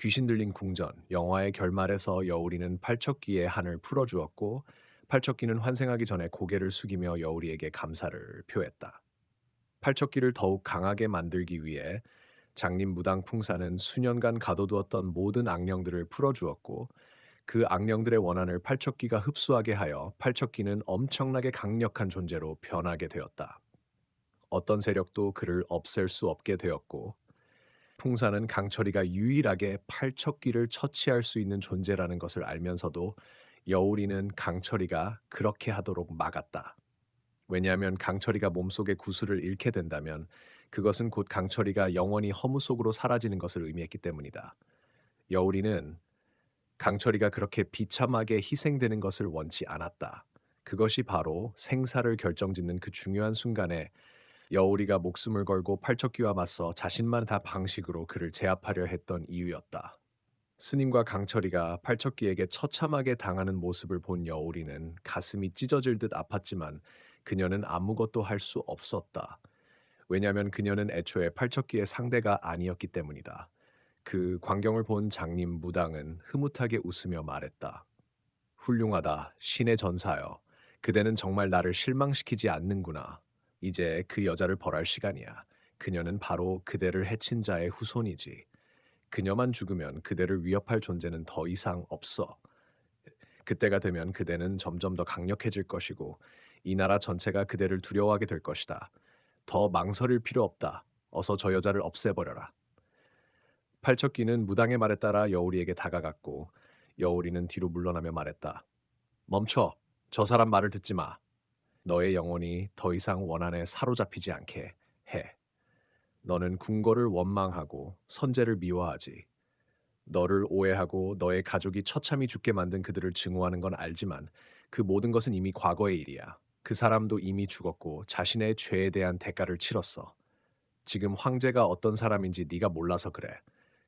귀신 들린 궁전, 영화의 결말에서 여우리는 팔척귀의 한을 풀어주었고, 팔척귀는 환생하기 전에 고개를 숙이며 여우리에게 감사를 표했다. 팔척귀를 더욱 강하게 만들기 위해 장림 무당 풍사는 수년간 가둬두었던 모든 악령들을 풀어주었고, 그 악령들의 원한을 팔척귀가 흡수하게 하여 팔척귀는 엄청나게 강력한 존재로 변하게 되었다. 어떤 세력도 그를 없앨 수 없게 되었고, 풍사는 강철이가 유일하게 팔척귀를 처치할 수 있는 존재라는 것을 알면서도 여우리는 강철이가 그렇게 하도록 막았다. 왜냐하면 강철이가 몸속의 구슬을 잃게 된다면 그것은 곧 강철이가 영원히 허무 속으로 사라지는 것을 의미했기 때문이다. 여우리는 강철이가 그렇게 비참하게 희생되는 것을 원치 않았다. 그것이 바로 생사를 결정짓는 그 중요한 순간에 여우리가 목숨을 걸고 팔척귀와 맞서 자신만 다 방식으로 그를 제압하려 했던 이유였다. 스님과 강철이가 팔척귀에게 처참하게 당하는 모습을 본 여우리는 가슴이 찢어질 듯 아팠지만 그녀는 아무것도 할 수 없었다. 왜냐하면 그녀는 애초에 팔척귀의 상대가 아니었기 때문이다. 그 광경을 본 장님 무당은 흐뭇하게 웃으며 말했다. 훌륭하다, 신의 전사여. 그대는 정말 나를 실망시키지 않는구나. 이제 그 여자를 벌할 시간이야. 그녀는 바로 그대를 해친 자의 후손이지. 그녀만 죽으면 그대를 위협할 존재는 더 이상 없어. 그때가 되면 그대는 점점 더 강력해질 것이고 이 나라 전체가 그대를 두려워하게 될 것이다. 더 망설일 필요 없다. 어서 저 여자를 없애버려라. 팔척귀는 무당의 말에 따라 여우리에게 다가갔고 여우리는 뒤로 물러나며 말했다. 멈춰. 저 사람 말을 듣지 마. 너의 영혼이 더 이상 원한에 사로잡히지 않게 해. 너는 궁궐을 원망하고 선제를 미워하지. 너를 오해하고 너의 가족이 처참히 죽게 만든 그들을 증오하는 건 알지만 그 모든 것은 이미 과거의 일이야. 그 사람도 이미 죽었고 자신의 죄에 대한 대가를 치렀어. 지금 황제가 어떤 사람인지 네가 몰라서 그래.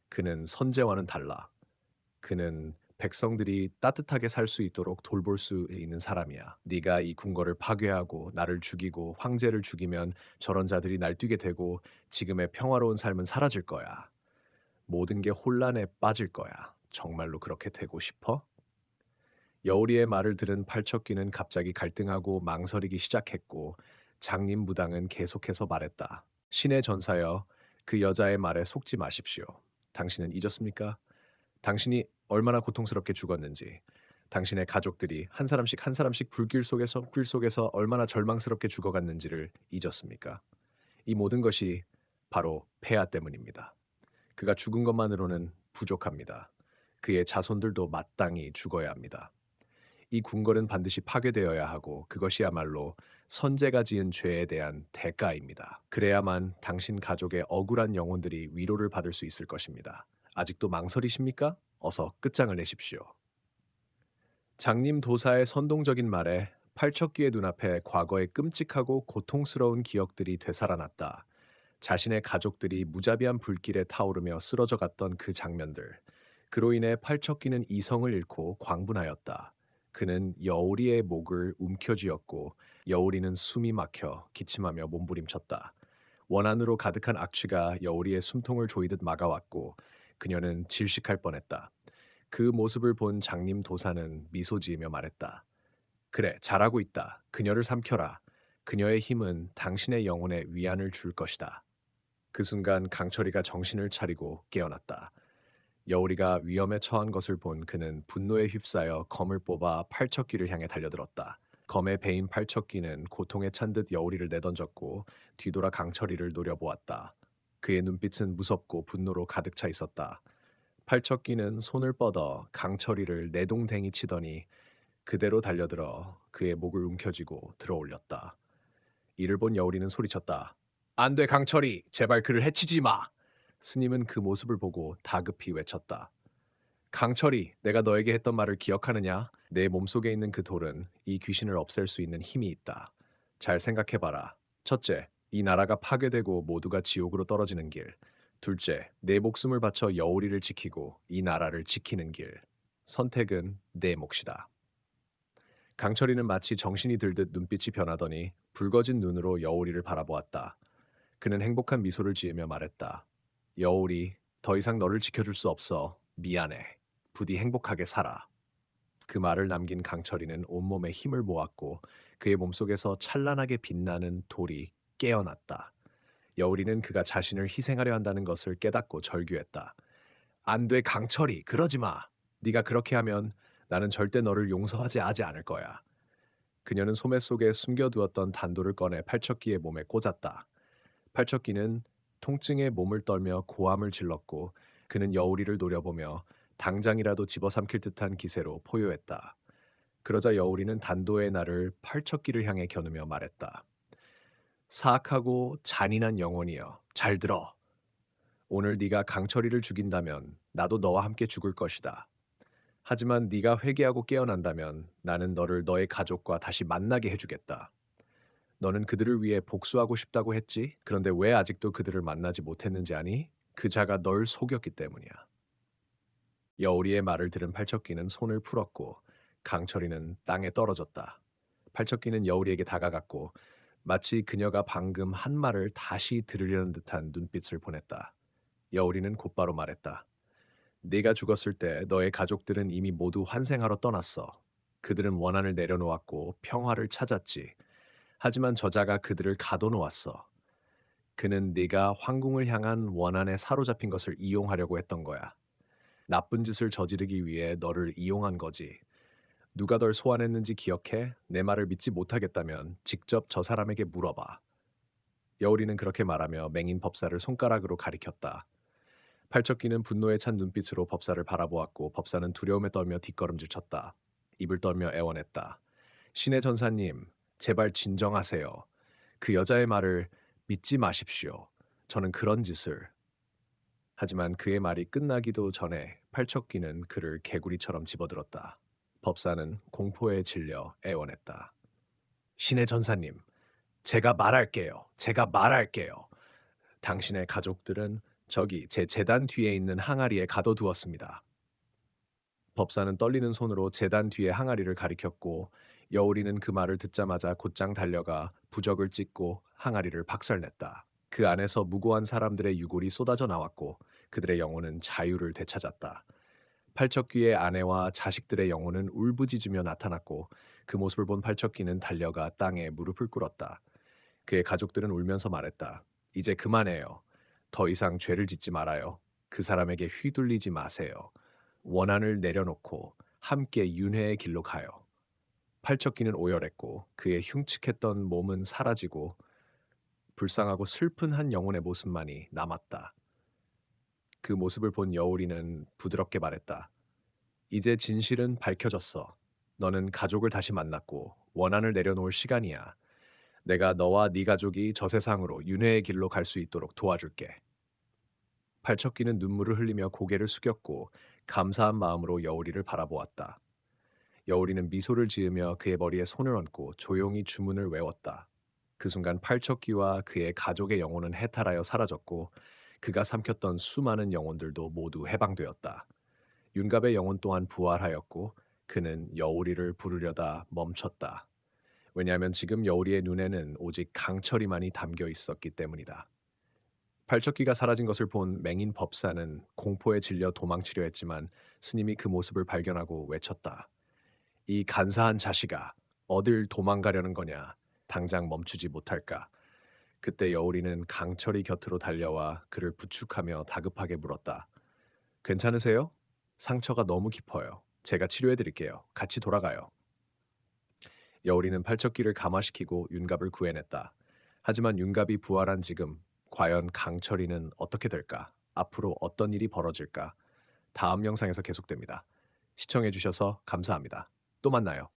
그는 선제와는 달라. 그는 백성들이 따뜻하게 살 수 있도록 돌볼 수 있는 사람이야. 네가 이 궁궐을 파괴하고 나를 죽이고 황제를 죽이면 저런 자들이 날뛰게 되고 지금의 평화로운 삶은 사라질 거야. 모든 게 혼란에 빠질 거야. 정말로 그렇게 되고 싶어? 여우리의 말을 들은 팔척귀는 갑자기 갈등하고 망설이기 시작했고 장림무당은 계속해서 말했다. 신의 전사여, 그 여자의 말에 속지 마십시오. 당신은 잊었습니까? 당신이 얼마나 고통스럽게 죽었는지, 당신의 가족들이 한 사람씩 한 사람씩 불길 속에서 얼마나 절망스럽게 죽어갔는지를 잊었습니까? 이 모든 것이 바로 폐하 때문입니다. 그가 죽은 것만으로는 부족합니다. 그의 자손들도 마땅히 죽어야 합니다. 이 궁궐은 반드시 파괴되어야 하고 그것이야말로 선제가 지은 죄에 대한 대가입니다. 그래야만 당신 가족의 억울한 영혼들이 위로를 받을 수 있을 것입니다. 아직도 망설이십니까? 어서 끝장을 내십시오. 장님 도사의 선동적인 말에 팔척귀의 눈앞에 과거의 끔찍하고 고통스러운 기억들이 되살아났다. 자신의 가족들이 무자비한 불길에 타오르며 쓰러져 갔던 그 장면들. 그로 인해 팔척귀는 이성을 잃고 광분하였다. 그는 여우리의 목을 움켜쥐었고 여우리는 숨이 막혀 기침하며 몸부림쳤다. 원한으로 가득한 악취가 여우리의 숨통을 조이듯 막아왔고 그녀는 질식할 뻔했다. 그 모습을 본 장님 도사는 미소 지으며 말했다. 그래, 잘하고 있다. 그녀를 삼켜라. 그녀의 힘은 당신의 영혼에 위안을 줄 것이다. 그 순간 강철이가 정신을 차리고 깨어났다. 여우리가 위험에 처한 것을 본 그는 분노에 휩싸여 검을 뽑아 팔척귀를 향해 달려들었다. 검에 베인 팔척귀는 고통에 찬 듯 여우리를 내던졌고 뒤돌아 강철이를 노려보았다. 그의 눈빛은 무섭고 분노로 가득 차 있었다. 팔척귀는 손을 뻗어 강철이를 내동댕이 치더니 그대로 달려들어 그의 목을 움켜쥐고 들어올렸다. 이를 본 여우리는 소리쳤다. 안 돼, 강철이! 제발 그를 해치지 마! 스님은 그 모습을 보고 다급히 외쳤다. 강철이, 내가 너에게 했던 말을 기억하느냐? 내 몸속에 있는 그 돌은 이 귀신을 없앨 수 있는 힘이 있다. 잘 생각해봐라. 첫째, 이 나라가 파괴되고 모두가 지옥으로 떨어지는 길. 둘째, 내 목숨을 바쳐 여우리를 지키고 이 나라를 지키는 길. 선택은 내 몫이다. 강철이는 마치 정신이 들듯 눈빛이 변하더니 붉어진 눈으로 여우리를 바라보았다. 그는 행복한 미소를 지으며 말했다. 여우리, 더 이상 너를 지켜줄 수 없어. 미안해. 부디 행복하게 살아. 그 말을 남긴 강철이는 온몸에 힘을 모았고 그의 몸속에서 찬란하게 빛나는 돌이 깨어났다. 여우리는 그가 자신을 희생하려 한다는 것을 깨닫고 절규했다. 안 돼, 강철이. 그러지 마. 네가 그렇게 하면 나는 절대 너를 용서하지 않을 거야. 그녀는 소매 속에 숨겨두었던 단도를 꺼내 팔척기의 몸에 꽂았다. 팔척기는 통증에 몸을 떨며 고함을 질렀고 그는 여우리를 노려보며 당장이라도 집어삼킬 듯한 기세로 포효했다. 그러자 여우리는 단도의 날을 팔척기를 향해 겨누며 말했다. 사악하고 잔인한 영혼이여, 잘 들어. 오늘 네가 강철이를 죽인다면 나도 너와 함께 죽을 것이다. 하지만 네가 회개하고 깨어난다면 나는 너를 너의 가족과 다시 만나게 해주겠다. 너는 그들을 위해 복수하고 싶다고 했지? 그런데 왜 아직도 그들을 만나지 못했는지 아니? 그 자가 널 속였기 때문이야. 여우리의 말을 들은 팔척기는 손을 풀었고 강철이는 땅에 떨어졌다. 팔척기는 여우리에게 다가갔고 마치 그녀가 방금 한 말을 다시 들으려는 듯한 눈빛을 보냈다. 여우리는 곧바로 말했다. 네가 죽었을 때 너의 가족들은 이미 모두 환생하러 떠났어. 그들은 원한을 내려놓았고 평화를 찾았지. 하지만 저자가 그들을 가둬놓았어. 그는 네가 황궁을 향한 원한에 사로잡힌 것을 이용하려고 했던 거야. 나쁜 짓을 저지르기 위해 너를 이용한 거지. 누가 널 소환했는지 기억해? 내 말을 믿지 못하겠다면 직접 저 사람에게 물어봐. 여우리는 그렇게 말하며 맹인 법사를 손가락으로 가리켰다. 팔척기는 분노에 찬 눈빛으로 법사를 바라보았고 법사는 두려움에 떨며 뒷걸음질 쳤다. 입을 떨며 애원했다. 신의 전사님, 제발 진정하세요. 그 여자의 말을 믿지 마십시오. 저는 그런 짓을. 하지만 그의 말이 끝나기도 전에 팔척기는 그를 개구리처럼 집어들었다. 법사는 공포에 질려 애원했다. 신의 전사님, 제가 말할게요. 제가 말할게요. 당신의 가족들은 저기 제 제단 뒤에 있는 항아리에 가둬두었습니다. 법사는 떨리는 손으로 제단 뒤의 항아리를 가리켰고 여우리는 그 말을 듣자마자 곧장 달려가 부적을 찍고 항아리를 박살냈다. 그 안에서 무고한 사람들의 유골이 쏟아져 나왔고 그들의 영혼은 자유를 되찾았다. 팔척귀의 아내와 자식들의 영혼은 울부짖으며 나타났고 그 모습을 본 팔척귀는 달려가 땅에 무릎을 꿇었다. 그의 가족들은 울면서 말했다. 이제 그만해요. 더 이상 죄를 짓지 말아요. 그 사람에게 휘둘리지 마세요. 원한을 내려놓고 함께 윤회의 길로 가요. 팔척귀는 오열했고 그의 흉측했던 몸은 사라지고 불쌍하고 슬픈 한 영혼의 모습만이 남았다. 그 모습을 본 여우리는 부드럽게 말했다. 이제 진실은 밝혀졌어. 너는 가족을 다시 만났고 원한을 내려놓을 시간이야. 내가 너와 네 가족이 저 세상으로 윤회의 길로 갈 수 있도록 도와줄게. 팔척귀는 눈물을 흘리며 고개를 숙였고 감사한 마음으로 여우리를 바라보았다. 여우리는 미소를 지으며 그의 머리에 손을 얹고 조용히 주문을 외웠다. 그 순간 팔척귀와 그의 가족의 영혼은 해탈하여 사라졌고 그가 삼켰던 수많은 영혼들도 모두 해방되었다. 윤갑의 영혼 또한 부활하였고 그는 여우리를 부르려다 멈췄다. 왜냐하면 지금 여우리의 눈에는 오직 강철이만이 담겨 있었기 때문이다. 팔척귀가 사라진 것을 본 맹인 법사는 공포에 질려 도망치려 했지만 스님이 그 모습을 발견하고 외쳤다. 이 간사한 자식아, 어딜 도망가려는 거냐? 당장 멈추지 못할까? 그때 여우리는 강철이 곁으로 달려와 그를 부축하며 다급하게 물었다. 괜찮으세요? 상처가 너무 깊어요. 제가 치료해 드릴게요. 같이 돌아가요. 여우리는 팔척귀를 감화시키고 윤갑을 구해냈다. 하지만 윤갑이 부활한 지금 과연 강철이는 어떻게 될까? 앞으로 어떤 일이 벌어질까? 다음 영상에서 계속됩니다. 시청해 주셔서 감사합니다. 또 만나요.